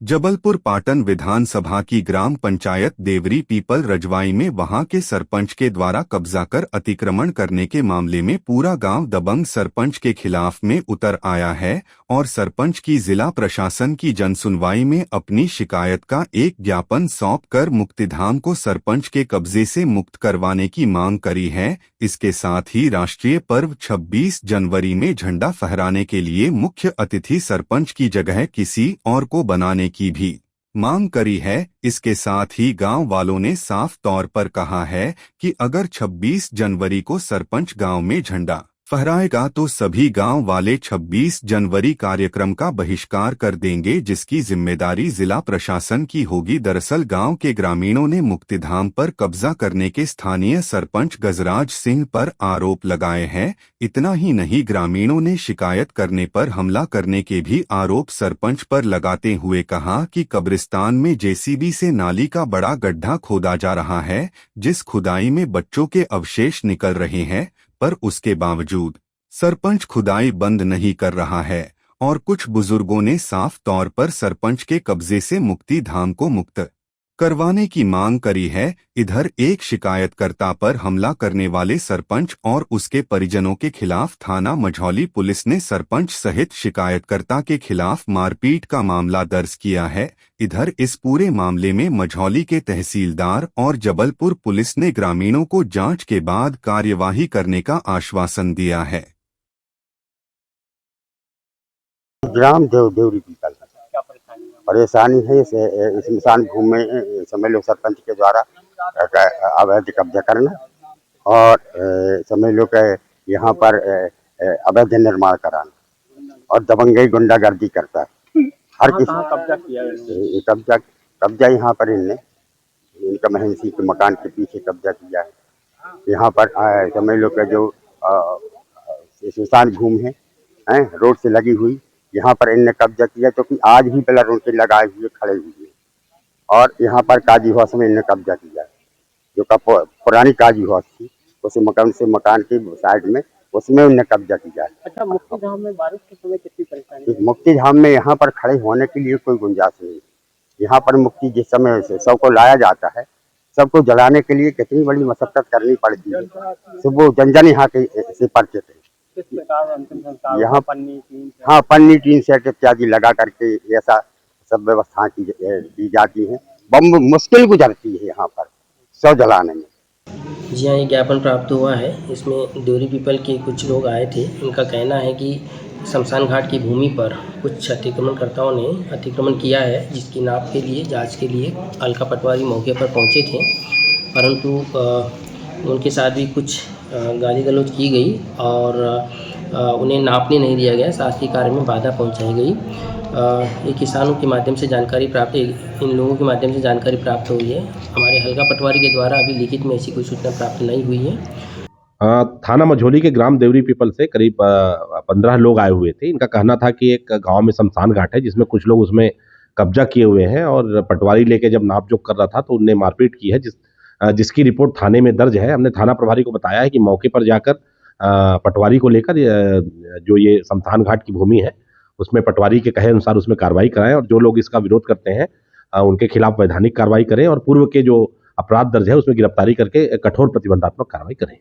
जबलपुर पाटन विधानसभा की ग्राम पंचायत देवरी पीपल रजवाई में वहां के सरपंच के द्वारा कब्जा कर अतिक्रमण करने के मामले में पूरा गांव दबंग सरपंच के खिलाफ में उतर आया है और सरपंच की जिला प्रशासन की जनसुनवाई में अपनी शिकायत का एक ज्ञापन सौंपकर मुक्तिधाम को सरपंच के कब्जे से मुक्त करवाने की मांग करी है। इसके साथ ही राष्ट्रीय पर्व 26 जनवरी में झंडा फहराने के लिए मुख्य अतिथि सरपंच की जगह किसी और को बनाने की भी मांग करी है। इसके साथ ही गांव वालों ने साफ तौर पर कहा है कि अगर 26 जनवरी को सरपंच गांव में झंडा फहराएगा तो सभी गांव वाले 26 जनवरी कार्यक्रम का बहिष्कार कर देंगे, जिसकी जिम्मेदारी जिला प्रशासन की होगी। दरअसल गांव के ग्रामीणों ने मुक्तिधाम पर कब्जा करने के स्थानीय सरपंच गजराज सिंह पर आरोप लगाए हैं। इतना ही नहीं, ग्रामीणों ने शिकायत करने पर हमला करने के भी आरोप सरपंच पर लगाते हुए कहा कि कब्रिस्तान में जेसीबी से नाली का बड़ा गड्ढा खोदा जा रहा है, जिस खुदाई में बच्चों के अवशेष निकल रहे हैं, पर उसके बावजूद सरपंच खुदाई बंद नहीं कर रहा है। और कुछ बुजुर्गों ने साफ तौर पर सरपंच के कब्जे से मुक्तिधाम को मुक्त करवाने की मांग करी है। इधर एक शिकायतकर्ता पर हमला करने वाले सरपंच और उसके परिजनों के खिलाफ थाना मझौली पुलिस ने सरपंच सहित शिकायतकर्ता के खिलाफ मारपीट का मामला दर्ज किया है। इधर इस पूरे मामले में मझौली के तहसीलदार और जबलपुर पुलिस ने ग्रामीणों को जांच के बाद कार्यवाही करने का आश्वासन दिया है। ग्राम देवरी पीपल परेशानी है इस स्मशान भूमि में समझ लो सरपंच के द्वारा अवैध कब्जा करना और समझ लो कि यहाँ पर अवैध निर्माण कराना और दबंगई गुंडागर्दी करता है। हर किसी कब्जा किया कब्जा यहाँ पर इनका महंसी के मकान के पीछे कब्जा किया है। यहाँ पर समझ लो कि जो स्मशान भूमि है रोड से लगी हुई, यहाँ पर इनने कब्जा किया, तो कि आज भी पिलर उनके लगाए हुए खड़े हुए और यहाँ पर काजी हाउस में इनने कब्जा किया, जो पुरानी काजी हाउस थी उस मकान के साइड में, उसमें उनने कब्जा किया। अच्छा, मुक्तिधाम में बारिश के समय कितनी परेशानी? मुक्तिधाम में यहाँ पर खड़े होने के लिए कोई गुंजाइश नहीं। यहाँ पर मुक्ति जिस समय से सबको लाया जाता है, सबको जलाने के लिए कितनी बड़ी मशक्कत करनी पड़ती है। सुबह जन यहाँ के से परिचित है। किस प्रकार अंतिम संस्कार? यहाँ पन्नी टीन सेट इत्यादि लगा करके ऐसा सब व्यवस्था की जाती है। बम मुश्किल गुजरती है यहाँ पर शव जलाने में। जी हाँ, ये ज्ञापन प्राप्त हुआ है। इसमें देवरी पीपल के कुछ लोग आए थे। इनका कहना है कि शमशान घाट की भूमि पर कुछ अतिक्रमणकर्ताओं ने अतिक्रमण किया है, जिसकी नाप के लिए जांच के लिए अलका पटवारी मौके पर पहुंचे थे, परंतु उनके साथ भी कुछ गाली गलौज की गई और उन्हें नापने नहीं दिया गया, शासकीय कार्य में बाधा पहुंचाई गई। ये किसानों के माध्यम से जानकारी प्राप्त, इन लोगों के माध्यम से जानकारी प्राप्त हुई है। हमारे हल्का पटवारी के द्वारा अभी लिखित में ऐसी कोई सूचना प्राप्त नहीं हुई है। थाना मझौली के ग्राम देवरी पीपल से करीब 15 लोग आए हुए थे। इनका कहना था कि एक गांव में शमशान घाट है जिसमें कुछ लोग उसमें कब्जा किए हुए हैं और पटवारी लेके जब नापजोख कर रहा था तो उनने मारपीट की है, जिसकी रिपोर्ट थाने में दर्ज है। हमने थाना प्रभारी को बताया है कि मौके पर जाकर पटवारी को लेकर जो ये शमशान घाट की भूमि है उसमें पटवारी के कहे अनुसार उसमें कार्रवाई कराएं और जो लोग इसका विरोध करते हैं उनके खिलाफ वैधानिक कार्रवाई करें और पूर्व के जो अपराध दर्ज है उसमें गिरफ्तारी करके कठोर प्रतिबंधात्मक कार्रवाई करें।